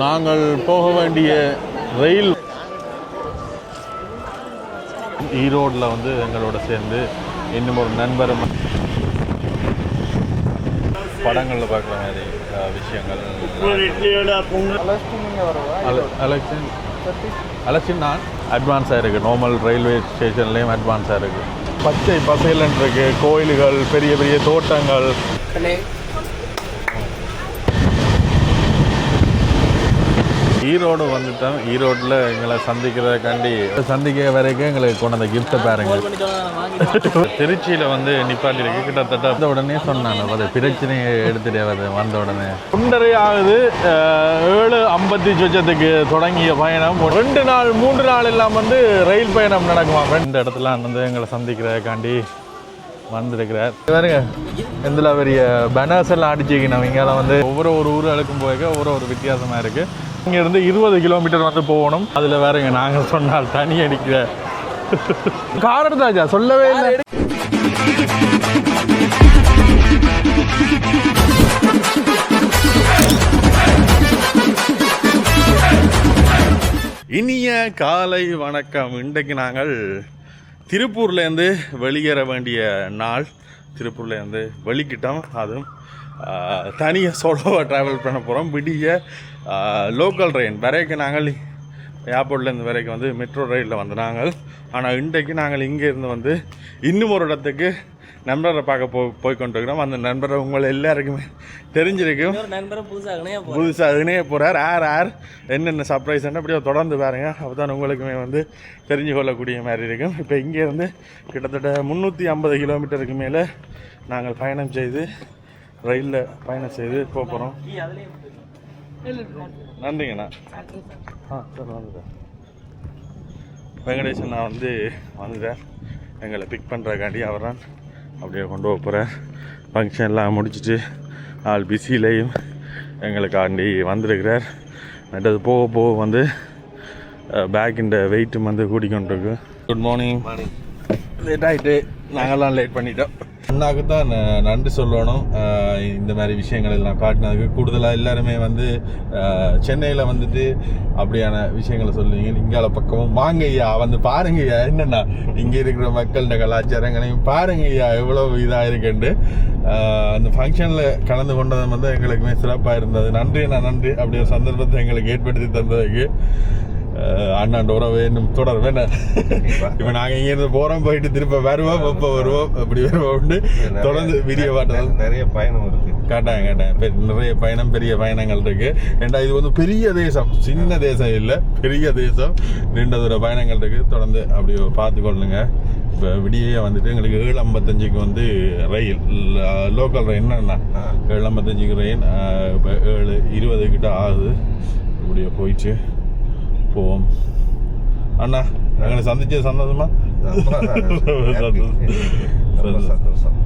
நாங்கள் போக வேண்டிய ரயில் ஈரோடில் வந்து எங்களோட சேர்ந்து இன்னும் ஒரு நண்பரும் படங்களில் பார்க்குற மாதிரி விஷயங்கள் அலெக்ஷன் நான் அட்வான்ஸாக இருக்குது. நார்மல் ரயில்வே ஸ்டேஷன்லேயும் அட்வான்ஸாக இருக்குது. பச்சை பசைலன் இருக்குது, கோயில்கள், பெரிய பெரிய தோட்டங்கள். ஈரோடு வந்துட்டோம். ஈரோட்டில் எங்களை சந்திக்க வரைக்கும் எங்களுக்கு கொண்டு அந்த கிஃப்ட்டை பாருங்க. திருச்சியில் வந்து நிப்பாட்டி இருக்கு. கிட்டத்தட்ட வந்த உடனே சொன்னாங்க அது பிரச்சனையை எடுத்துகிட்டே வருது. வந்த உடனே 1:30 ஆகுது. 7:50 தொடங்கிய பயணம் 2 நாள் 3 நாள் எல்லாம் வந்து ரயில் பயணம் நடக்குமா. இந்த இடத்துல வந்து எங்களை சந்திக்கிறதுக்காண்டி வந்துருக்கிறார். பாருங்க இதில் பெரிய பேனர்ஸ் எல்லாம் அடிச்சுக்கணும். இங்கே வந்து ஒவ்வொரு ஊர்களுக்கும் போக ஒரு வித்தியாசமாக இருக்குது. இங்கேருந்து 20 கிலோமீட்டர் வந்து போகணும். அதில் வேறங்க நாங்கள் சொன்னால் தனி அடிக்கிற கார் எடுத்தாச்சா சொல்லவே இல்லை. இனிய காலை வணக்கம். இன்றைக்கு நாங்கள் திருப்பூர்லேருந்து வெளியேற வேண்டிய நாள். திருப்பூர்லேருந்து வெளிக்கிட்டோம். அதுவும் தனியாக சோலோவாக ட்ராவல் பண்ண போகிறோம். விடிய லோக்கல் ட்ரெயின் வரைக்கும் நாங்கள் ஏர்போர்ட்லேருந்து வரைக்கும் வந்து மெட்ரோ ரயிலில் வந்து நாங்கள். ஆனால் இன்றைக்கு நாங்கள் இங்கேருந்து வந்து இன்னும் ஒரு இடத்துக்கு நண்பரை பார்க்க போய்கொண்டிருக்கிறோம். அந்த நண்பரை உங்களை எல்லாருக்குமே தெரிஞ்சிருக்கும். புதுசாக இணைய போகிறார். யார் என்னென்ன சர்ப்ரைஸ்ன்னு அப்படியே தொடர்ந்து பாருங்க. அப்போ தான் உங்களுக்குமே வந்து தெரிஞ்சு கொள்ளக்கூடிய மாதிரி இருக்கும். இப்போ இங்கேருந்து கிட்டத்தட்ட 350 கிலோமீட்டருக்கு மேலே நாங்கள் பயணம் செய்து ரயிலில் பயணம் செய்து போகிறோம். நன்றிங்கண்ணா. சார் வந்துட்டேன். வெங்கடேசன் நான் வந்துட்டேன். எங்களை பிக் பண்ணுறக்காண்டி அவர் தான் அப்படியே கொண்டு போக போகிறேன். ஃபங்க்ஷன்லாம் முடிச்சுட்டு ஆள் பிஸிலையும் எங்களுக்காண்டி வந்திருக்கிறார். நட்டது போக வந்து பேக்கின் வெயிட்டும் வந்து கூட்டிக்கொண்டிருக்கு. Good morning. லேட் ஆகிட்டு நாங்கள்லாம் லேட் பண்ணிட்டோம். அண்ணாக்கு தான் நன்றி சொல்லணும். இந்த மாதிரி விஷயங்கள் எல்லாம் காட்டினதுக்கு கூடுதலாக எல்லாருமே வந்து சென்னையில் வந்துட்டு அப்படியான விஷயங்களை சொல்லுவீங்க. இங்கால பக்கமும் வாங்க ஐயா வந்து பாருங்க ஐயா என்னென்னா இங்கே இருக்கிற மக்களோட கலாச்சாரங்களையும் பாருங்க ஐயா எவ்வளோ இதாக இருக்குண்டு. அந்த ஃபங்க்ஷனில் கலந்து கொண்டது வந்து எங்களுக்குமே சிறப்பாக இருந்தது. நன்றி அப்படி ஒரு சந்தர்ப்பத்தை எங்களுக்கு ஏற்படுத்தி தந்ததுக்கு. அண்ணாண்ட உறவு இன்னும் தொடர் வேண்டாம். இப்போ நாங்கள் இங்கேருந்து போகிறோம், போயிட்டு திரும்ப வருவோம், எப்போ வருவோம், அப்படி வருவோம் தொடர்ந்து வீடியோ பாட்டது. நிறைய பயணம் இருக்குது. காட்டாங்க நிறைய பயணம், பெரிய பயணங்கள் இருக்குது. ஏண்டா இது வந்து பெரிய தேசம், சின்ன தேசம் இல்லை, பெரிய தேசம். நீண்ட தூர பயணங்கள் இருக்குது. தொடர்ந்து அப்படி பார்த்து கொள்ளுங்க. இப்போ விடியே வந்துட்டு எங்களுக்கு 7:55 வந்து ரயில், லோக்கல் ரயில். என்னன்னா 7:55 ரயில். இப்போ 7:20 கிட்ட ஆகுது. இப்படியே போயிட்டு போவோம். அண்ணா எங்களை சந்திச்சது சந்தோஷமா? சந்தோஷம்.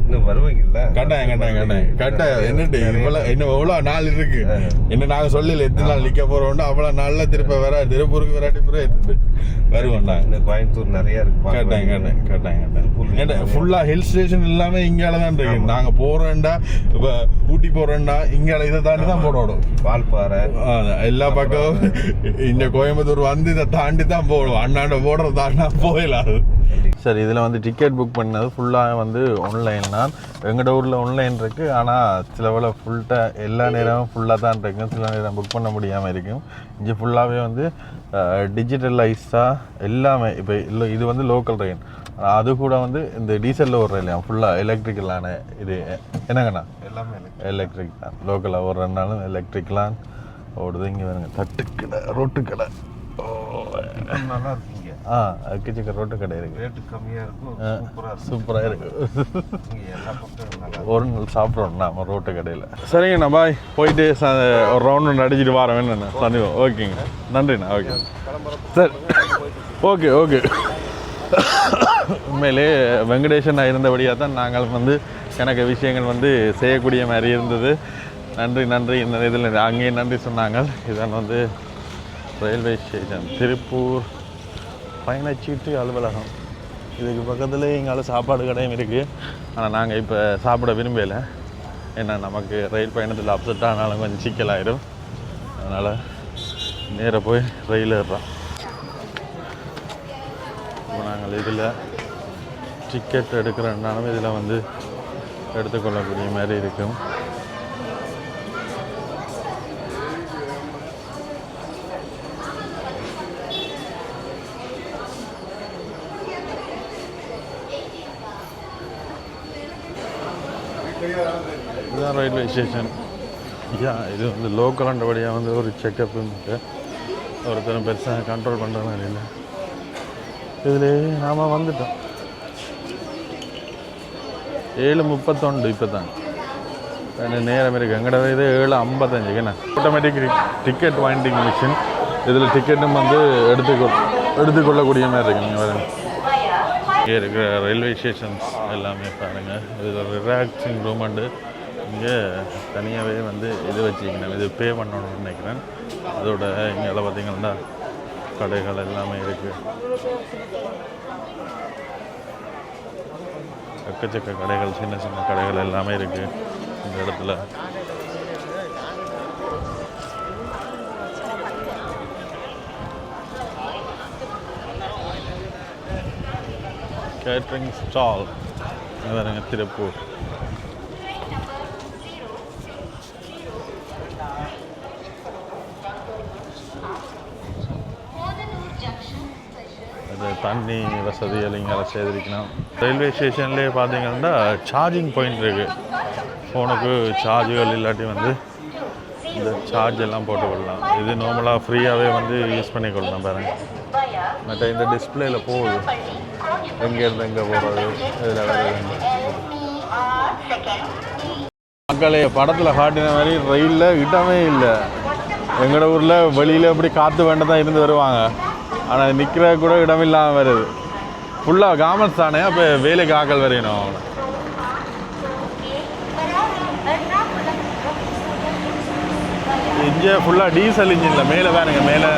இன்னும் வருவீங்கல்ல? கட்டாயம். என்னட்டு இன்னும் எவ்வளோ நாள் இருக்கு. என்ன நாங்கள் சொல்லல எத்தனை நாள் நிற்க போறோம்னா அவ்வளோ நாளில் திருப்பூருக்கு விராட்டி வருவோம்ண்ணா. கோயம்புத்தூர் நிறைய இருக்கு. கட்டாயம். ஃபுல்லா ஹில் ஸ்டேஷன் எல்லாமே இங்கால தான் இருக்கு. நாங்கள் போறோம்டா, இப்போ ஊட்டி போறோம்டா இங்கால இதை தாண்டி தான் போடணும். வால்பாறை எல்லா பக்கம் இந்த கோயம்புத்தூர் வந்து இதை தாண்டி தான் போகணும். அண்ணாண்ட போடுறது தாண்டா போயிடலாம். சரி, இதில் வந்து டிக்கெட் புக் பண்ணது ஃபுல்லாக வந்து ஆன்லைன் தான். எங்கள்ட ஊரில் ஆன்லைன் இருக்குது. ஆனால் சில வேளை எல்லா நேரமும் ஃபுல்லாக தான் இருக்கும். சில நேரம் புக் பண்ண முடியாமல் இருக்கும். இங்கே ஃபுல்லாகவே வந்து டிஜிட்டலைஸாக எல்லாமே. இப்போ இல்லை இது வந்து லோக்கல் ட்ரெயின். அது கூட வந்து இந்த டீசலில் ஓடுற இல்லையா, ஃபுல்லாக எலக்ட்ரிக்கலான இது. என்னங்கண்ணா எல்லாமே எலக்ட்ரிக் தான். லோக்கலாக ஓடுறதுனாலும் எலக்ட்ரிக்கலான் ஓடுது. இங்கே வேணுங்க தட்டுக்கடை, ரோட்டுக்கடை நல்லா இருக்குங்க. எக்கச்சக்க ரோட்டு கடை இருக்கு. ரேட்டு கம்மியாக இருக்கும். சூப்பராக இருக்கு. ஒரு நாள் சாப்பிட்றோம் நம்ம ரோட்டு கடையில். சரிங்கண்ணா, பாய். போயிட்டு ஒரு ரவுண்டு அடிச்சுட்டு வரேன். வேணுண்ணா சந்திப்போம். ஓகேங்க, நன்றிண்ணா. Okay sir. ஓகே. உண்மையிலே வெங்கடேசன் இருந்தபடியாக தான் நாங்கள் வந்து எனக்கு விஷயங்கள் வந்து செய்யக்கூடிய மாதிரி இருந்தது. நன்றி. இந்த இதில் அங்கேயும் நன்றி சொன்னாங்க. இதான் வந்து ரயில்வே ஸ்டேஷன் திருப்பூர் பயணச்சீட்டு அலுவலகம். இதுக்கு பக்கத்தில் எங்களால் சாப்பாடு கடையும் இருக்குது. ஆனால் நாங்கள் இப்போ சாப்பிட விரும்பலை. ஏன்னா நமக்கு ரயில் பயணத்தில் அப்செட் ஆனாலும் கொஞ்சம் சிக்கலாயிடும். அதனால் நேராக போய் ரயில் ஏறுறோம். இப்போ நாங்கள் இதில் டிக்கெட் எடுக்கிறனாலும் இதில் வந்து எடுத்துக்கொள்ளக்கூடிய மாதிரி இருக்கும். இதுதான் ரயில்வே ஸ்டேஷன். இது வந்து லோக்கலாண்டபடியாக வந்து ஒரு செக்கப் ஒருத்தரும் பெருசாக கண்ட்ரோல் பண்ணுற மாதிரி இல்லை. இதில் நாம் வந்துட்டோம். 7:31 இப்போ தான் நேரம் இருக்குது. எங்கட இது 7:55 என்ன ஆட்டோமேட்டிக் டிக்கெட் வைண்டிங் மிஷின். இதில் டிக்கெட்டும் வந்து எடுத்துக்கொள்ளக்கூடிய மாதிரி இருக்கு. நீங்கள் பாருங்கள், இங்கே இருக்கிற ரயில்வே ஸ்டேஷன்ஸ் எல்லாமே பாருங்கள். இதில் ரிலாக்ஸிங் ரூம் அண்டு இங்கே தனியாகவே வந்து இது வச்சுக்கணும். இது பே பண்ணணும்னு நினைக்கிறேன். அதோட இங்கே எல்லாம் பார்த்திங்கன்னா கடைகள் எல்லாமே இருக்குது. எக்கச்சக்க கடைகள், சின்ன சின்ன கடைகள் எல்லாமே இருக்குது இந்த இடத்துல. கேட்ரிங் ஸ்டால் வேறுங்க, திருப்பூர். இது தண்ணி வசதிகள் இங்கே செய்திருக்கணும். ரயில்வே ஸ்டேஷன்லேயே பார்த்தீங்கன்னா சார்ஜிங் பாயிண்ட் இருக்குது. ஃபோனுக்கு சார்ஜுகள் இல்லாட்டி வந்து இந்த சார்ஜ் எல்லாம் போட்டுக்கொள்ளலாம். இது நார்மலாக ஃப்ரீயாகவே வந்து யூஸ் பண்ணிக்கொள்ளலாம் பாருங்கள். மற்ற இந்த டிஸ்பிளேயில் போகுது எங்கேருந்து எங்கே போகிறது, இதில் வேறு மக்களே படத்தில் காட்டின மாதிரி ரயிலில் இடமே இல்லை. எங்களோட ஊரில் வெளியில் எப்படி காற்று வேண்டதான் இருந்து வருவாங்க. ஆனால் நிற்கிற கூட இடமில்லாமல் வருது. ஃபுல்லாக காமன்ஸ் தானே, அப்போ வேலைக்கு ஆக்கள் வரையணும். அவனை இங்கே ஃபுல்லாக டீசல் இன்ஜினில் மேலே பாருங்க, மேலே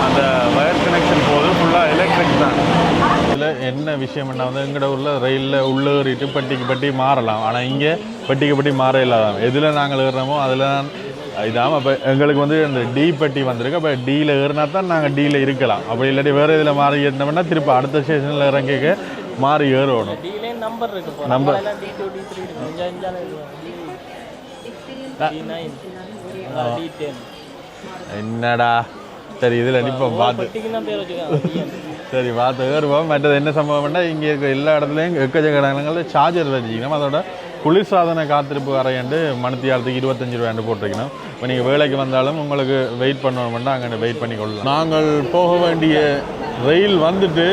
அந்த வயர் கனெக்ஷன் போகுது, ஃபுல்லாக எலக்ட்ரிக் தான். இதில் என்ன விஷயம்னா வந்து எங்களோட ஊரில் ரயிலில் உள்ளே ஏறிட்டு பட்டிக்கு பட்டி மாறலாம். ஆனால் இங்கே பட்டிக்கு பட்டி மாற இல்லாதான். எதில் நாங்கள் ஏறுறோமோ அதில் தான் இதாமல். அப்போ எங்களுக்கு வந்து இந்த டி பட்டி வந்திருக்கு. அப்போ டியில் ஏறினா தான் நாங்கள் டியில் இருக்கலாம். அப்படி இல்லாட்டி வேறு இதில் மாறி ஏறினோம்னா திருப்பி அடுத்த ஸ்டேஷனில் இறங்கிக்க மாறி ஏறணும். நம்பர் என்னடா சரி, இதில் நிற்போம் பார்த்து. சரி பார்த்து ஏறுவோம். மற்றது என்ன சம்பவம்னா இங்கே இருக்கிற எல்லா இடத்துலையும் எக்கச்சக்க இடங்களில் சார்ஜர் வச்சுக்கணும். அதோட குளிர்சாதன காத்திருப்பு அறையண்டு மணித்தியாலத்துக்கு 25 ரூபாய் போட்டிருக்கணும். இப்போ நீங்கள் வேலைக்கு வந்தாலும் உங்களுக்கு வெயிட் பண்ணணும்னா அங்கே வெயிட் பண்ணி கொள்ளலாம். நாங்கள் போக வேண்டிய ரயில் வந்துட்டு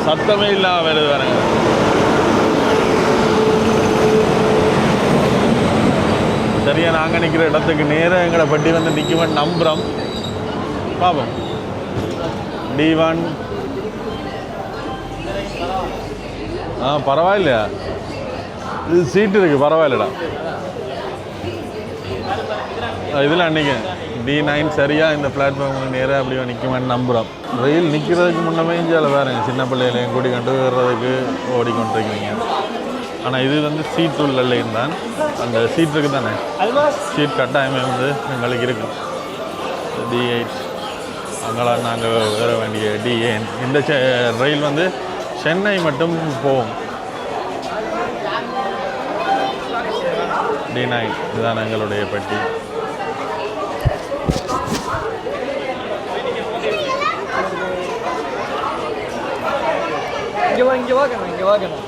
சத்தமே இல்லாமல் வருது வரங்க. சரியாக நாங்கள் நிற்கிற இடத்துக்கு நேராக எங்களை பட்டி வந்து நிற்குவேன் நம்புகிறோம். பார்ப்போம். D1 பரவாயில்லையா, இது சீட்டு இருக்குது, பரவாயில்லடா. இதில் அன்றைக்கி D9 சரியாக இந்த பிளாட்ஃபார்முக்கு நேராக அப்படியே நிற்குமான்னு நம்புகிறோம். ரயில் நிற்கிறதுக்கு முன்னமே இஞ்சால் வேறுங்க, சின்ன பிள்ளைகளையும் கூட்டி கொண்டு வர்றதுக்கு ஓடிக்கொண்டிருக்கிறீங்க. ஆனால் இது வந்து சீட் உள்ளலையும் தான். அந்த சீட் இருக்குது தானே, சீட் கட்டாயமே வந்து எங்களுக்கு இருக்கும். D8 அங்கெல்லாம் நாங்கள் வேற வேண்டிய D8. இந்த ரயில் வந்து சென்னை மட்டும் போகும். D9 இதுதான் எங்களுடைய பெட்டி. இங்கே வாங்கணும்.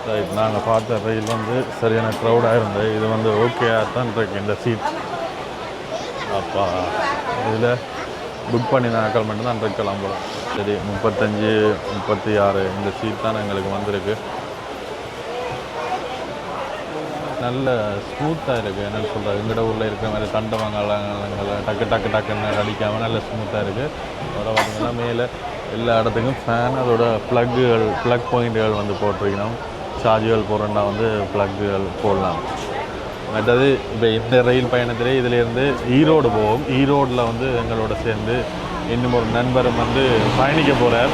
ரைட், நாங்கள் பார்த்த ரயில் வந்து சரியான க்ரௌடாக இருந்தது. இது வந்து ஓகேயாக தான் இருக்கு இந்த சீட். அப்பா இதில் புக் பண்ணி நாட்கள் மட்டும்தான் இருக்கலாம் போல. சரி, 35, 36 இந்த சீட் தான் எங்களுக்கு வந்திருக்கு. நல்ல ஸ்மூத்தாக இருக்குது. என்னென்னு சொல்கிறது, எங்கட ஊரில் இருக்கிற மாதிரி தண்டவாங்கலங்களை டக்குன்னு அடிக்காமல் நல்ல ஸ்மூத்தாக இருக்குது. அதோட பார்த்திங்கன்னா மேலே எல்லா இடத்துக்கும் ஃபேன், அதோட ப்ளக் பாயிண்ட்டுகள் வந்து போட்டிருக்கணும். சார்ஜுகள் போடுறோன்னா வந்து ப்ளக்குகள் போடலாம். மற்றது இப்போ இந்த ரயில் பயணத்திலே இதிலேருந்து ஈரோடு போகும். ஈரோடில் வந்து எங்களோட சேர்ந்து இன்னும் ஒரு நண்பரும் வந்து பயணிக்க போகிறார்.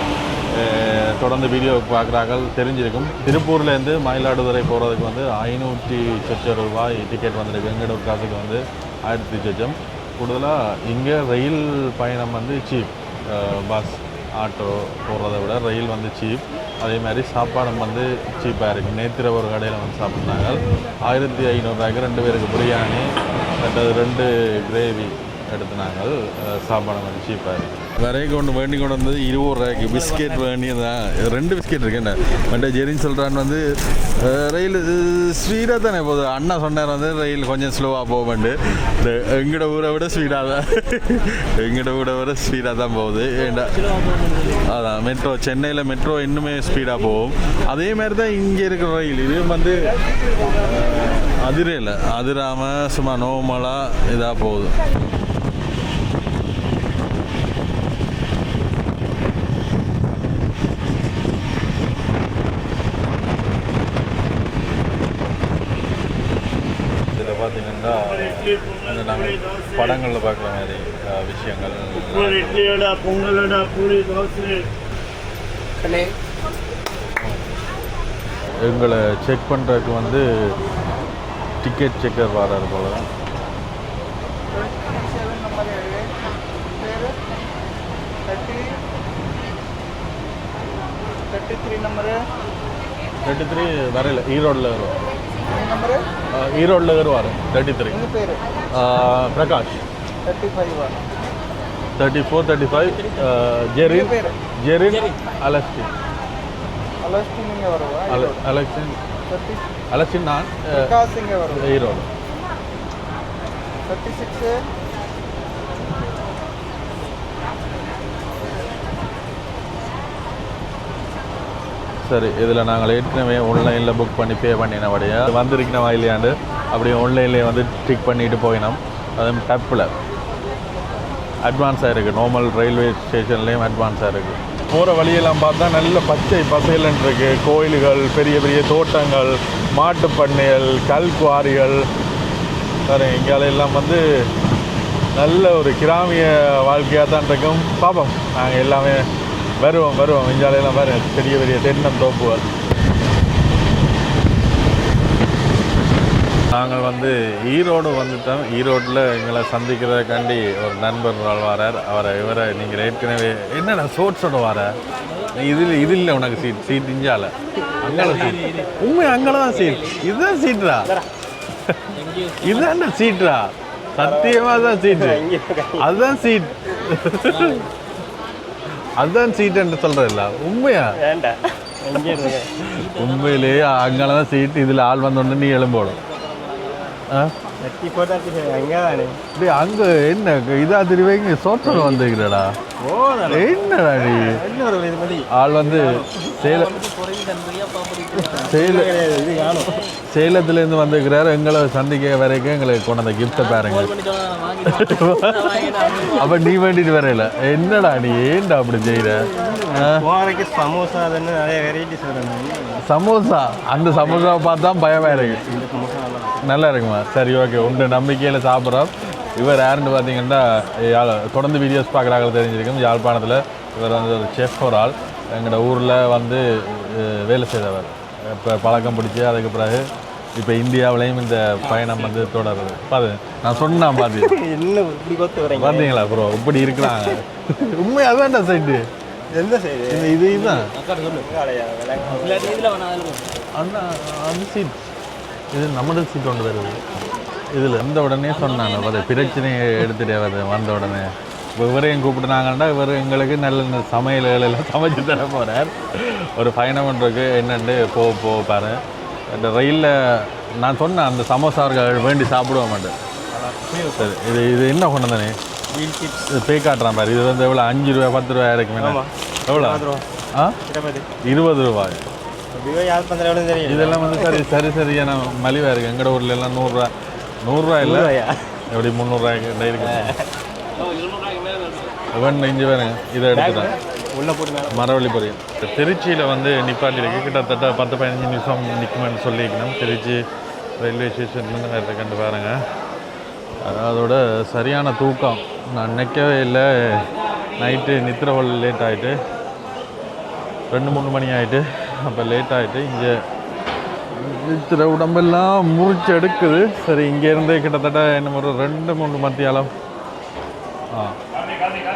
தொடர்ந்து வீடியோ பார்க்குறார்கள் தெரிஞ்சிருக்கும். திருப்பூர்லேருந்து மயிலாடுதுறை போகிறதுக்கு வந்து 500 ரூபாய் டிக்கெட் வந்துருக்கு. எங்கடூர் காசுக்கு வந்து 1000 கூடுதலாக. இங்கே ரயில் பயணம் வந்து சீப். பஸ் ஆட்டோ போகிறத விட ரயில் வந்து சீப். அதே மாதிரி சாப்பாடும் வந்து சீப்பாக இருக்குது. நேற்று ஒரு கடையில் வந்து சாப்பிட்றாங்க. 1500 ரூபாய்க்கு 2 பேருக்கு பிரியாணி மற்றது 2 கிரேவி எடுத்துனாங்க. சாப்பாடு கொஞ்சம் சீப்பாக இருக்குது. வரைக்கும் கொண்டு வேண்டி கொண்டு வந்தது 20 ரூபாய்க்கு பிஸ்கெட் வேண்டியதான். 2 பிஸ்கெட் இருக்குண்ணே. மற்ற ஜெரின்னு சொல்கிறான்னு வந்து ரயில் ஸ்பீடாக தானே போகுது. அண்ணா சொன்னார் வந்து ரயில் கொஞ்சம் ஸ்லோவாக போகண்டு. எங்கட ஊரை விட ஸ்பீடாக தான் ஸ்பீடாக தான் போகுது. ஏண்டா அதான் மெட்ரோ சென்னையில் மெட்ரோ இன்னுமே ஸ்பீடாக போகும். அதே மாதிரி தான் இங்கே இருக்கிற ரயில். இது வந்து அதிரையில் அதிராமல் சும்மா நோமலாக இதாக போகுது. பார்த்தீங்கன்னா அந்த நாங்கள் படங்களில் பார்க்குற மாதிரி விஷயங்கள். எங்களை செக் பண்ணுறதுக்கு வந்து டிக்கெட் செக்கர் வராது போல. தேர்ட்டி த்ரீ வரையில ஈரோடில் வரும். ஈரோடில் வருவார் 33. பிரகாஷ் 34 35 ஜெரின் அலஸ்டின் நான் ஈரோடு 36. சரி, இதில் நாங்கள் ஏற்கனவே ஆன்லைனில் புக் பண்ணி பே பண்ணினபடியாக வந்திருக்கணுமா இல்லையாண்டு அப்படியே ஆன்லைன்லேயே வந்து டிக் பண்ணிட்டு போயினோம். அதுவும் டப்பில் அட்வான்ஸாக இருக்குது. நார்மல் ரயில்வே ஸ்டேஷன்லேயும் அட்வான்ஸாக இருக்குது. போகிற வழியெல்லாம் பார்த்தா நல்ல பச்சை பசைலன் இருக்குது. கோயில்கள், பெரிய பெரிய தோட்டங்கள், மாட்டு பண்ணைகள், கல் குவாரிகள். சரி, இங்காலெல்லாம் வந்து நல்ல ஒரு கிராமிய வாழ்க்கையாக தான் இருக்கும். பார்ப்போம், நாங்கள் எல்லாமே வருவோம். இஞ்சாலையெல்லாம் வேறு பெரிய பெரிய தென்னம் தோப்புகள். நாங்கள் வந்து ஈரோடு வந்துட்டோம். ஈரோட்டில் எங்களை சந்திக்கிறதுக்காண்டி ஒரு நண்பர் வரார். இவரை நீங்கள் ஏற்கனவே என்னடா சோட்ஸோட வர இது இல்லை உனக்கு சீட் இஞ்சால அங்கே சீட் உண்மை அங்கே தான் சீட். இதுதான் சீட்ரா, இதுதான் சீட்ரா, சத்தியமாக தான் சீட்டு. அதுதான் சீட், அதுதான் சீட் என்று சொல்கிறதில்ல. உண்மையா உண்மையிலேயே அங்கெல்லாம் சீட். இதில் ஆள் வந்தோடனே நீ எழும்போடும். அங்கே என்ன இதா திருவைங்க சோற்றல் வந்துக்கிறடா. என்னடா நீ ஆள் வந்து சேலத்துலேருந்து வந்துக்கிறாரு. எங்களை சந்திக்க வரைக்கும் எங்களுக்கு கொண்டு அந்த கிஃப்டை பாருங்க. அப்போ நீ வேண்டிட்டு வரையில என்னடா நீ ஏன்டா அப்படி செய்கிற? சமோசா, அந்த சமோசாவை பார்த்தா பயமாக இருக்கு. நல்லா இருக்குமா? சரி, ஓகே, உண்டு நம்பிக்கையில் சாப்பிட்றோம். இவர் யாருன்னு பார்த்தீங்கன்னா தொடர்ந்து வீடியோஸ் பார்க்குறாங்க தெரிஞ்சிருக்கும். யாழ்ப்பாணத்தில் இவர் வந்து ஒரு செஃப் ஒரு ஆள். எங்களோட ஊரில் வந்து வேலை செய்தவர். இப்போ பழக்கம் பிடிச்சி அதுக்கு பிறகு இப்போ இந்தியாவிலையும் இந்த பயணம் வந்து தொடருது. பாரு, நான் சொன்னேன் பார்த்தீங்களா ப்ரோ, இப்படி இருக்கிறாங்க. உண்மை அதான்டா சைட்டு. எந்த சைடு? இதுதான் அண்ணா அந்த சீட். இது நம்மளோட சீட் ஒன்று வருது. இதில் எந்த உடனே சொன்னாங்க அது பிரச்சனையை எடுத்துகிட்டே வந்த உடனே இவரையும் கூப்பிட்டுனாங்கன்னா இவர் எங்களுக்கு நல்ல சமையல்கள் எல்லாம் சமைச்சு தர போகிறார். ஒரு பயணம் பண்ணுறதுக்கு என்னென்னு போப்பாரு. இந்த ரயிலில் நான் சொன்னேன் அந்த சமோசார்கள் வேண்டி சாப்பிடுவோம் மாட்டேன். சரி, இது என்ன கொண்டு வந்தனே பே காட்டுறான் பாரு. இது வந்து எவ்வளோ 5 ரூபா 10 ரூபா இருக்குமே. எவ்வளோ? 20 ரூபாய். இதெல்லாம் வந்து சரியான மலிவாக இருக்குது. எங்கட ஊரில் எல்லாம் 100 ரூபா இல்லை, எப்படி 300 ரூபாய்க்கு இருக்கு. இஞ்சி வேணுங்க. இதை எடுத்துட்டேன் உள்ள போட்டு மரவள்ளி பொரியல். திருச்சியில் வந்து நிப்பாட்டிருக்கு. கிட்டத்தட்ட 10-15 நிமிஷம் நிற்குமென்னு சொல்லிக்கணும். திருச்சி ரயில்வே ஸ்டேஷன்லேருந்து கண்டு பாருங்கள். அதோட சரியான தூக்கம். நான் நினைக்கவே இல்லை நைட்டு நித்திர கொள்ள லேட் ஆகிட்டு 2-3 மணி ஆகிட்டு. அப்போ லேட் ஆகிட்டு இங்கே நித்திர உடம்பெல்லாம் முறிச்சு எடுக்குது. சரி, இங்கேருந்து கிட்டத்தட்ட என்ன ஒரு 2-3 மத்தியாலம்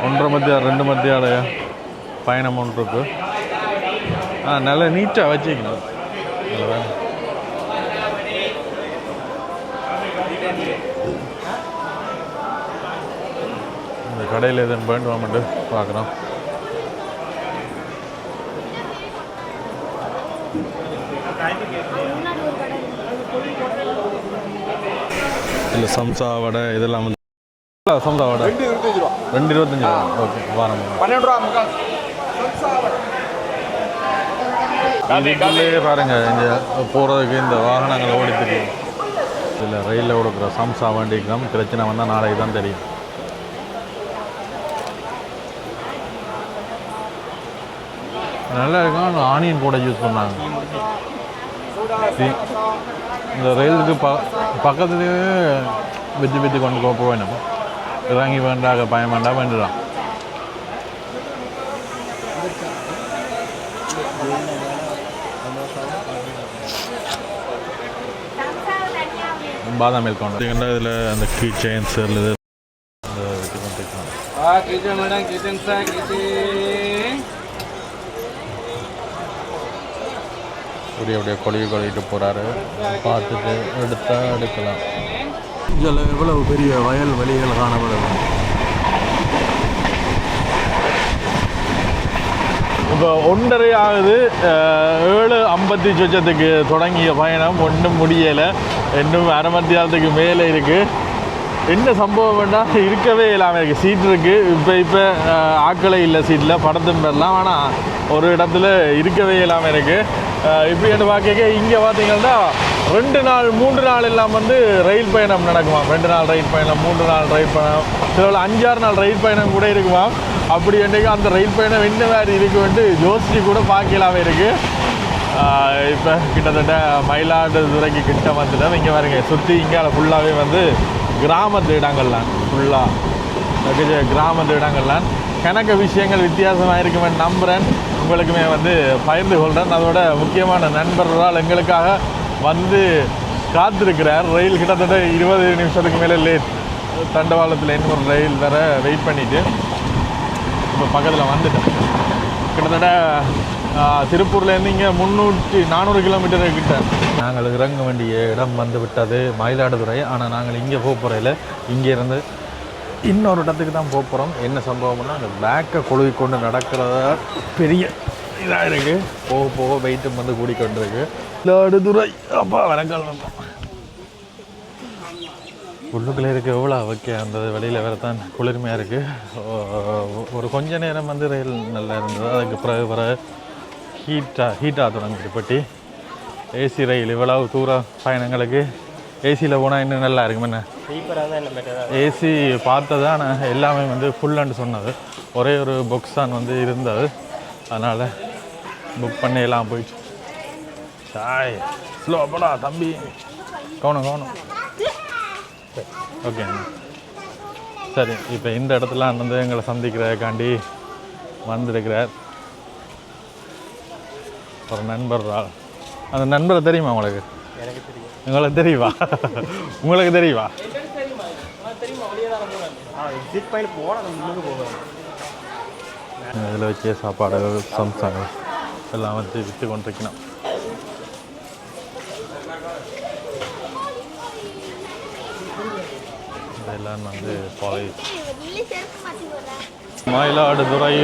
1.5 மத்தியாலம் 2 மத்தியால பயணம் ஒன்று இருக்கு. நல்லா நீட்டாக வச்சுக்கணும். இந்த கடையில் எதுன்னு வேண்டுவாமட்டு பார்க்குறோம். இல்லை சம்சா வடை இதெல்லாம் வந்து சம்சா வடை 2.25 ரூபா. ஓகே, வாரம் 12 ரூபா. இதுக்குள்ளேயே பாருங்க, இங்கே போகிறதுக்கு இந்த வாகனங்களை ஓடித்துக்கு இதில் ரயிலில் கொடுக்குற சம்சா வண்டிக்கும் பிரச்சனை வந்தால் நாளைக்கு தான் தெரியும். நல்லா இருக்கும். ஆனியன் கூட யூஸ் பண்ணாங்க. இந்த ரயிலுக்கு பக்கத்துலேயே வெஜ்ஜு கொண்டு போக வேணும். இறங்கி வேண்டாக பயம் வேண்டாம் வேண்டுதான். பாதாம் மில்க் கொண்டு இதில் அந்த கீ செயின்ஸ் இல்லை அப்படியே கொழுவிட்டு போகிறாரு. பார்த்துட்டு எடுக்கலாம். இதில் எவ்வளவு பெரிய வயல் வெளிகள் காணப்படுது. இப்போ 1:30 ஆகுது. 7:50 தொடங்கிய பயணம் ஒன்றும் முடியலை. இன்னும் அரை மத்தியாலத்துக்கு மேலே இருக்குது. என்ன சம்பவம் வேண்டாம், இருக்கவே இல்லாமல் இருக்குது. சீட் இருக்குது. இப்போ ஆக்களை இல்லை சீட்டில் படத்தும் பெறலாம். ஆனால் ஒரு இடத்துல இருக்கவே இல்லாமல் இருக்குது. இப்படி என்று பார்க்க இங்கே பார்த்தீங்கன்னா 2 நாள் 3 நாள் எல்லாம் வந்து ரயில் பயணம் நடக்குமா. 2 நாள் ரயில் பயணம், 3 நாள் ரயில் பயணம், சில 5-6 நாள் ரயில் பயணம் கூட இருக்குமா. அப்படி என்றைக்கு அந்த ரயில் பயணம் என்ன மாதிரி இருக்குன்ட்டு யோசிச்சு கூட பார்க்கலாமே இருக்குது. இப்போ கிட்டத்தட்ட மயிலாடுதுறைக்கு கிட்ட வந்துட்டோம். இங்கே பாருங்க, சுற்றி இங்கே ஃபுல்லாகவே வந்து கிராமத்து இடங்கள்லாம், ஃபுல்லாக கிராமத்து இடங்கள்லாம் கணக்கு விஷயங்கள் வித்தியாசமாக இருக்குமே நம்புகிறேன். உங்களுக்குமே வந்து பகிர்ந்து கொள்கிறேன். அதோட முக்கியமான நண்பர்களால் எங்களுக்காக வந்து காத்திருக்கிறார். ரயில் கிட்டத்தட்ட 20 நிமிஷத்துக்கு மேலே லேட். தண்டவாளத்தில் இன்னொரு ரயில் வர வெயிட் பண்ணிவிட்டு இப்போ பக்கத்தில் வந்துட்டேன். கிட்டத்தட்ட திருப்பூர்லேருந்து இங்கே 300-400 கிலோமீட்டர் கிட்ட. நாங்கள் இறங்க வேண்டிய இடம் வந்து விட்டது மயிலாடுதுறை. ஆனால் நாங்கள் இங்கே போக போகிறதில்ல. இங்கேருந்து இன்னொரு இடத்துக்கு தான் போக போகிறோம். என்ன சம்பவம்னா, அந்த பேக்கை கொழுவி கொண்டு நடக்கிறத பெரிய இதாக இருக்குது. போக போக வெயிட்டும் வந்து கூடிக்கொண்டிருக்கு. மயிலாடுதுறை அப்பா வரங்கால் வந்தோம். உள்ளுக்குள்ளே இருக்குது எவ்வளோ ஓகே. அந்த வெளியில் வேறு தான் குளிர்மையாக இருக்குது. ஒரு கொஞ்ச நேரம் வந்து ரயில் நல்லா இருந்தது. அதுக்கு பிறகு ஹீட்டாக தொடங்குது பெட்டி. ஏசி ரயில் இவ்வளவு தூர பயணங்களுக்கு ஏசியில் போனால் இன்னும் நல்லா இருக்கும். என்ன ஏசி பார்த்தது, ஆனால் எல்லாமே வந்து ஃபுல்லான்னு சொன்னது. ஒரே ஒரு பாக்ஸ் தான் வந்து இருந்தது. அதனால் புக் பண்ணியெல்லாம் போயிடுச்சு. சாய் ஸ்லோ போடா தம்பி, கவனம். ஓகே சரி. இப்போ இந்த இடத்துல வந்து எங்களை சந்திக்கிறதுக்காண்டி வந்திருக்கிறார் ஒரு நண்பர். அந்த நண்பரை தெரியுமா உங்களுக்கு? எனக்கு தெரியும். உங்களுக்கு தெரியுமா? உங்களுக்கு தெரியுமா? இதில் வச்ச சாப்பாடுகள் சம்சாங்கள் எல்லாம் வந்து விற்று கொண்டிருக்கணும். இதெல்லாம் வந்து மயிலாடுதுறை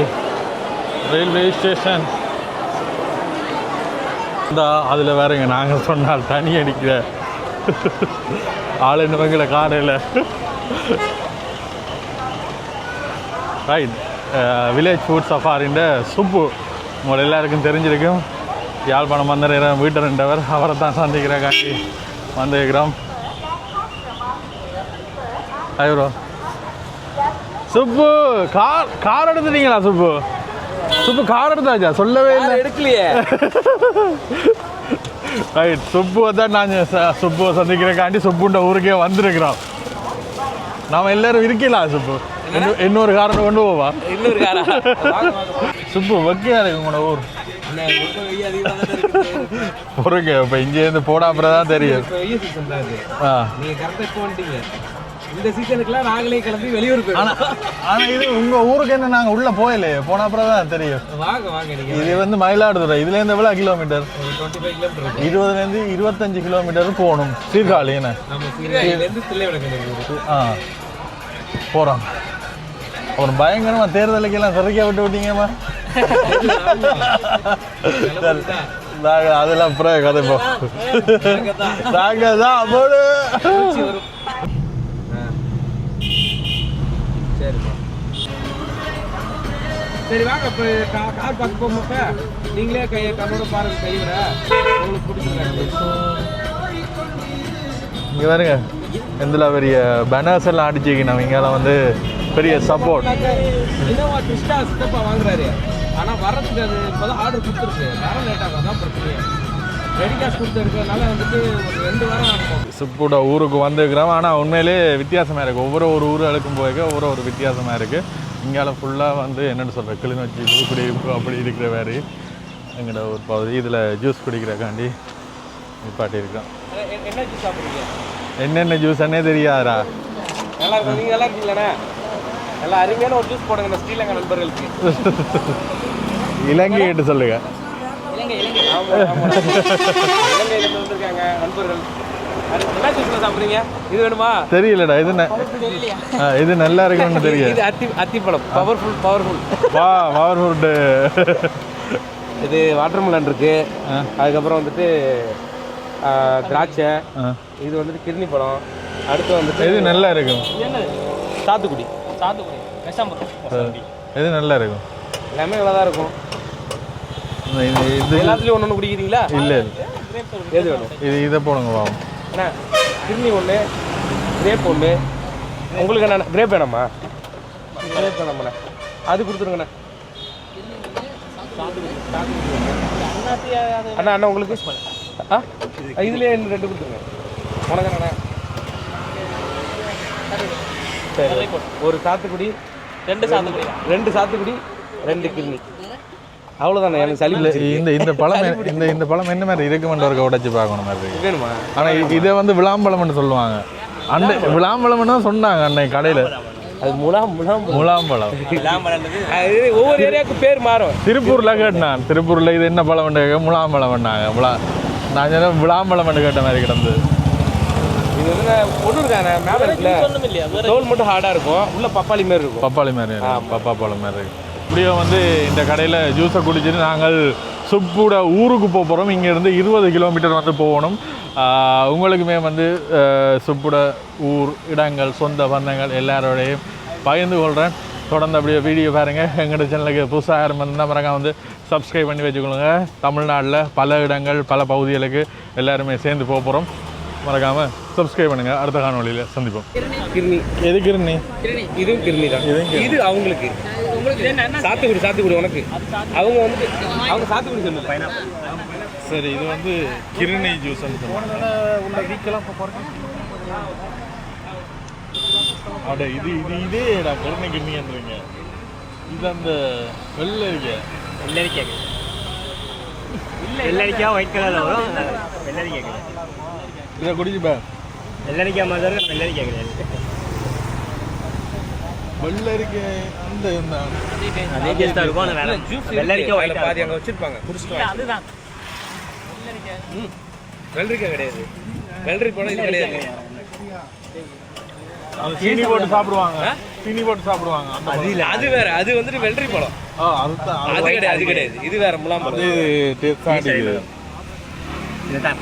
ரயில்வே ஸ்டேஷன். இந்த அதில் வேறுங்க நாங்கள் சொன்னால் தனி அடிக்கிற ஆள் என்னவங்களை காரையில் ரைட். வில்லேஜ் ஃபுட் சஃபாரின்ற சுப்பு உங்களை எல்லாருக்கும் தெரிஞ்சிருக்கும். யாழ்ப்பாணம் வந்த வீட்டை 2 அவர் அவரை தான் சந்திக்கிறக்காண்டி வந்திருக்கிறோம். ஐயோ சுப்பு கார் எடுத்துட்டீங்களா? சுப்பு கார் எடுத்தாச்சா? சொல்லவே இல்லை. எடுக்கலையே. ரைட். சுப்புவை தான் நான் சுப்புவை சந்திக்கிறக்காண்டி சுப்புன்ற ஊருக்கே வந்திருக்கிறோம். நாம் எல்லோரும் இருக்கலாம். சுப்பு இன்னொரு காரணம் கொண்டு போவா இன்னொரு காரா சுப்பு வக்கையா இருக்கு உங்களோட ஊர் பொறுங்க இப்போ இங்கேருந்து போட அப்புறம் தான் தெரியும். நீங்க கரெக்டா இப்போ வந்துட்டீங்க. இந்த சீசனுக்குலாம் நாங்களே கிளம்பி வெளியூர் போயிடும். ஆனா இது உங்க ஊருக்கு என்ன நாங்க உள்ள போயிலே போன அப்புறம் தான் தெரியும். வாங்க நீங்க. இது வந்து மயிலாடுதுறை. இதுல இருந்து எவ்வளவு கிலோமீட்டர்? 25 கிலோமீட்டர். 20ல இருந்து 25 கிலோமீட்டர் போகணும். சீர்காழி என்ன? நம்ம சீர்காழில இருந்து தில்லைவிளக்கு போறோம். ஒரு பயங்கரமா தேர்தலுக்கெல்லாம் சிறைக்க விட்டு விட்டீங்கம்மா. அதெல்லாம் அப்புறம் கதை போ. நாங்க தான் போடு. சரி வாங்க இப்போ கார் பார்க்க போகும்போது நீங்களே கண்ணோட பாருங்க கைவிட உங்களுக்கு பிடிச்சிருக்காங்க. இங்கே பாருங்க இதில் பெரிய பேனர்ஸ் எல்லாம் அடிச்சுக்கணும். இங்கெல்லாம் வந்து பெரிய சப்போர்ட். இனோவா கிறிஸ்டா சித்தப்பா வாங்குறாரு. ஆனால் வர்றதுக்கு அது இப்போதான் ஆர்டர் கொடுத்துருக்கு. வர லேட் ஆகும். அதான் பிரச்சனை. ரெடி கேஷ் கொடுத்துருக்கிறதுனால வந்துட்டு ஒரு 2 வாரம் ஆகும். சுப்போட ஊருக்கு வந்துருக்கிறோம். ஆனால் உண்மையிலே வித்தியாசமாக இருக்குது. ஒவ்வொரு ஊர் அழுக்கும் போய்க்க ஒவ்வொரு வித்தியாசமாக இருக்குது. இங்கால ஃபுல்லாக வந்து என்னென்னு சொல்கிறேன் கிளிநொச்சி தூக்குடி அப்படி இருக்கிற வேறு எங்களோட ஒரு பகுதி. இதில் ஜூஸ் குடிக்கிறக்காண்டி நிப்பாட்டி இருக்கோம். என்ன ஜூஸ் சாப்பிட்றீங்க? என்னென்ன ஜூஸ்ன்னே தெரியாதா? நல்லா இருக்கும். நீங்கள் நல்லா இருக்கீங்களாண்ணே? நல்லா அருமையான ஒரு ஜூஸ் போடுங்க நம்ம ஸ்ரீலங்கா நண்பர்களுக்கு. இலங்கை கிட்ட சொல்லுங்க. இலங்கையிலேருந்து வந்திருக்காங்க நண்பர்கள். என்ன ஜூஸ்ல சாப்பிட்றீங்க? இது வேணுமா? தெரியலடா. இது நல்லா இருக்குன்னு தெரியும். இது அத்திப்பழம். பவர்ஃபுல் இது வாட்டர்மெலன் இருக்கு. அதுக்கப்புறம் வந்துட்டு திராட்சை. இது வந்துட்டு கிர்னி பழம். அடுத்து வந்துட்டு இது நல்லா இருக்கும். சாத்துக்குடி. இது நல்லா இருக்கும். எல்லாமே நல்லா தான் இருக்கும். இது எல்லாத்துலேயும் ஒன்று குடிக்கிறீங்களா? இல்லை எது வேணும்? இதை போடுங்க வாங்க. அண்ணா கிர்னி ஒன்று, கிரேப் ஒன்று. உங்களுக்கு என்ன கிரேப் வேணாமா? கிரேப் வேணாமாண்ணா? அது கொடுத்துருங்கண்ணா. அண்ணா உங்களுக்கு இதுலேயே 2 கொடுத்துருங்க. உனக்கு அண்ணா சரி. ஒரு சாத்துக்குடி, 2 சாத்துக்குடி 2 கிர்னி. அவ்வளோதானே. எனக்கு சளி இல்லை. இந்த பழம் இந்த பழம் என்ன மாதிரி இருக்குமென்ற ஒரு உடைச்சு பார்க்கணும் மாதிரி வேணுமா? ஆனால் இதை வந்து விளாம்பழம்னு சொல்லுவாங்க. அந்த விளாம்பழம்னு தான் சொன்னாங்க அன்னைக்கு கடையில். அது முலாம்பழம். ஒவ்வொரு ஏரியாவுக்கு பேர் மாறும். திருப்பூரில் கேட்டேன். திருப்பூரில் இது என்ன பழம் கேட்க முலாம்பழம் பண்ணாங்க. நான் சொன்ன விளாம்பழம் கேட்ட மாதிரி கிடந்து. இது வந்து ஒன்றும் இருக்காங்க மேலே இருக்குல்ல, தோல் மட்டும் ஹார்டாக இருக்கும். உள்ள பப்பாளி மாதிரி இருக்கும். பப்பாளி மாதிரி பப்பாப்பழம் மாதிரி இருக்கு. இப்படியோ வந்து இந்த கடையில் ஜூஸை குடிச்சிட்டு நாங்கள் சுப்போட ஊருக்கு போக போகிறோம். இங்கேருந்து 20 கிலோமீட்டர் வந்து போகணும். உங்களுக்குமே வந்து சுப்போட ஊர் இடங்கள் சொந்த பந்தங்கள் எல்லாரோடையும் பகிர்ந்து கொள்கிறேன். தொடர்ந்து அப்படியே வீடியோ பாருங்கள். எங்களோட சேனலுக்கு புதுசாக யாரும் இருந்தால் மறக்காம வந்து சப்ஸ்கிரைப் பண்ணி வச்சுக்கொள்ளுங்க. தமிழ்நாட்டில் பல இடங்கள் பல பகுதிகளுக்கு எல்லாருமே சேர்ந்து போக போகிறோம். மறக்காமல் சப்ஸ்கிரைப் பண்ணுங்கள். அடுத்த காணொலியில் சந்திப்போம். கிர்னி. எது கிர்னி? இதுவும் கிர்னி தான். இது அவங்களுக்கு சாத்துக்குடி உனக்கு. அவங்க வந்து அவங்க சாத்துக்குடி சொல்லல. சரி இது வந்து கிர்னி ஜூஸ்ன்னு சொல்லுவாங்க. அட இது இதேடா கிர்னின்றீங்க. இது அந்த வெள்ளரிக்காய் ஒயிட் கலரில் வரும். வெள்ளரிக்காய் இதை குடிச்சுப்பா. வெள்ளரிக்காய் மாதிரி தான். வெள்ளரிக்காய் கிடையாது. வெள்ளரிக்காய் அந்த அதே டேஸ்ட்டாக இருக்கும். வேற வெள்ளரிக்காய் ஒயிட் பாதி அங்கே வச்சுருப்பாங்க. குடிச்சிட்டு அதுதான் வெள்ளரிக்காய் கிடையாது. வெள்ளரி பழம் இது கிடையாது. சீனி போட்டு சாப்பிடுவாங்க. அது வேற. அது வந்துட்டு வெள்ளரி பழம். அது கிடையாது. இது வேற முலாம்பழம். அது டேஸ்டாக இருக்குது.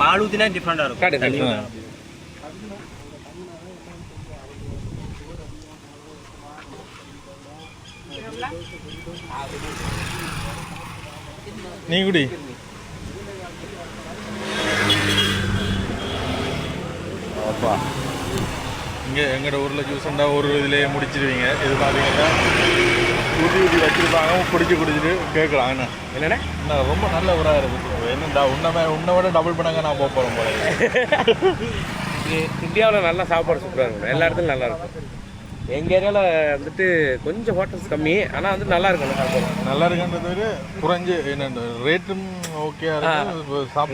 பால் ஊற்றினா டிஃப்ரெண்டாக இருக்கும். நீ குடி. அப்பா இங்கே எங்களோட ஊரில் ஜூஸ்ண்டா ஒரு இதிலே முடிச்சிடுவீங்க. இது பார்த்தீங்கன்னா ஊற்றி வச்சுருப்பாங்க. குடிச்சிட்டு கேட்கலாம். என்னென்ன ரொம்ப நல்ல ஊராக இருக்குது. என்னடா உன்னை விட டபுள் பண்ணாங்க நான் போக போகிறோம் போல. இந்தியாவில் நல்லா சாப்பாடு சூப்பராக இருக்கும். எல்லா இடத்துலையும் நல்லா இருக்கும். எங்கள் ஏரியாவில் வந்துட்டு கொஞ்சம் ஹோட்டல்ஸ் கம்மி ஆனால் வந்து நல்லா இருக்கும் சாப்பிடுவோம். நல்லா இருக்குன்றது விட குறைஞ்சு என்ன ரேட்டும் ஓகே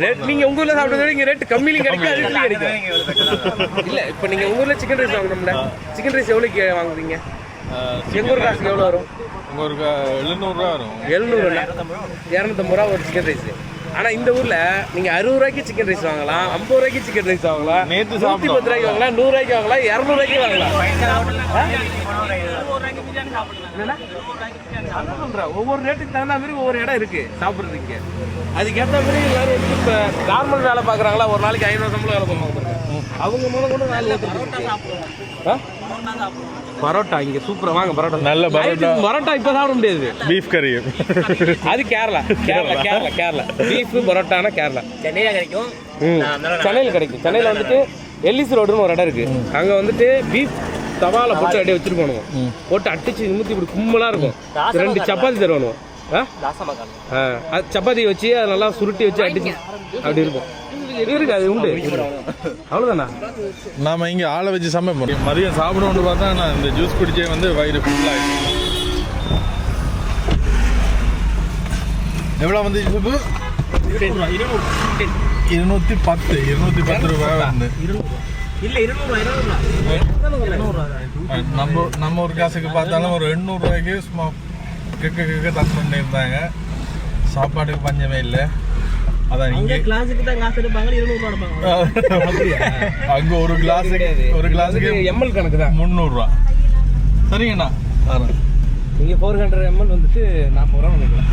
ரேட் நீங்கள் உங்கள் ஊரில் சாப்பிட்றத விட இங்கே ரேட்டு கம்மியிலையும் கிடைக்கும், அதுலேயும் கிடைக்கும். இல்லை இப்போ நீங்கள் உங்கள் ஊரில் சிக்கன் ரைஸ் வாங்கணும்ல, சிக்கன் ரைஸ் எவ்வளோக்கு வாங்குவீங்க? எங்கள் ஊர் காசுக்கு எவ்வளோ வரும்? உங்கள் ஒரு 700 வரும். 700 250 ரூபா ஒரு சிக்கன் ரைஸ். ஆனால் இந்த ஊரில் நீங்கள் 60 ரூபாய்க்கு சிக்கன் ரைஸ் வாங்கலாம், 50 ரூபாய்க்கு சிக்கன் ரைஸ் வாங்கலாம், நேற்று 110 ரூபாய்க்கு வாங்கலாம், 100 ரூபாய்க்கு வாங்கலாம், 200 ரூபாய்க்கு வாங்கலாம். அதான் சொல்கிறேன், ஒவ்வொரு ரேட்டுக்கு தகுந்த மாதிரி ஒவ்வொரு இடம் இருக்குது சாப்பிட்றதுக்கு. அதுக்கேற்ற மாதிரி எல்லாரும் வந்து இப்போ நார்மல் வேலை பார்க்குறாங்களா, ஒரு நாளைக்கு 500 சம்பளம் வேலை பார்ப்பாங்க, அவங்க மூலம் கூட நாலு பரோட்டா இங்கே சூப்பராக வாங்க. பரோட்டா நல்ல பரோட்டா இப்போ சாப்பிட முடியாது, பீஃப் கறி அது கேரளா கேரளா கேரளா கேரளா பீஃப் பரோட்டானா கேரளா. சென்னையில் கிடைக்கும், சென்னையில் கிடைக்கும். சென்னையில் வந்துட்டு எல்லிஸ் ரோடுன்னு ஒரு இடம் இருக்குது, அங்கே வந்துட்டு பீஃப் தவாவில் போட்டு அப்படியே வச்சுருக்கோம், போட்டு அடிச்சு நிமித்தி இப்படி கும்பலாக இருக்கும். 2 சப்பாத்தி தருவானுவோம். அது சப்பாத்தி வச்சு அதை நல்லா சுருட்டி வச்சு அடிச்சு அப்படி இருக்கும். இருக்கு அது உண்டு, அவ்வளோதானா? நாம இங்கே ஆளை வச்சு சமைப்போம். மதியம் சாப்பிடுவோம்னு பார்த்தா நான் இந்த ஜூஸ் குடிச்சே வந்து வயிறு ஃபுல்லாக. எவ்வளோ வந்துச்சு சூப்பு? 210 ரூபாய் வந்து. நம்ம ஒரு காசுக்கு பார்த்தாலும் ஒரு 800 ரூபாய்க்கு சும்மா கேட்க தந்து பண்ணியிருந்தாங்க. சாப்பாட்டுக்கு பஞ்சமே இல்லை. அதான் இங்கே கிளாஸுக்கு தான் காசு எடுப்பாங்க, 200 ரூபா எடுப்பாங்க. அங்கே ஒரு கிளாஸுக்கு எம்எல் கணக்கு தான் 300 ரூபா. சரிங்கண்ணா. நீங்கள் 400 ml வந்துட்டு 40 ரூபா நினைக்கலாம்.